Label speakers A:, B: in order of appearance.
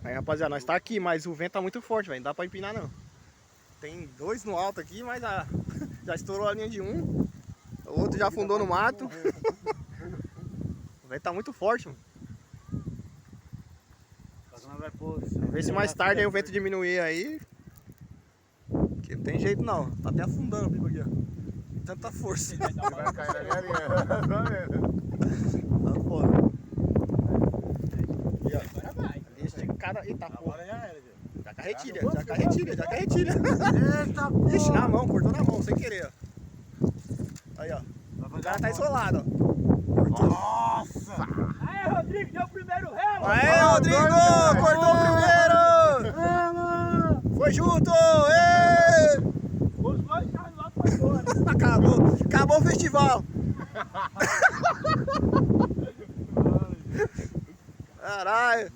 A: Aí, rapaziada, nós tá aqui, mas o vento tá muito forte, velho. Não dá pra empinar, não. Tem dois no alto aqui, mas já estourou a linha de um. O outro já afundou no mato. O vento tá muito forte, mano. Vamos ver se mais tarde aí o vento diminuir aí. Porque não tem jeito não. Tá até afundando o bico aqui, ó. Tanta força.
B: Vai cair na galinha.
A: Tá foda. E, ó.
B: Agora vai.
A: Esse cara. Eita porra.
B: Agora já era, viu?
A: Já carretilha, já carretilha, já carretilha.
B: Eita porra.
A: Ixi, na mão, cortou na mão, sem querer, ó. Aí, ó. O cara tá isolado, ó. Cortou.
B: Nossa!
C: Aí, Rodrigo, deu o primeiro relo!
A: Aê, Rodrigo! Cortou o primeiro! Foi junto! Ê!
C: Os dois carros lá pra fora.
A: Acabou o festival! Caralho!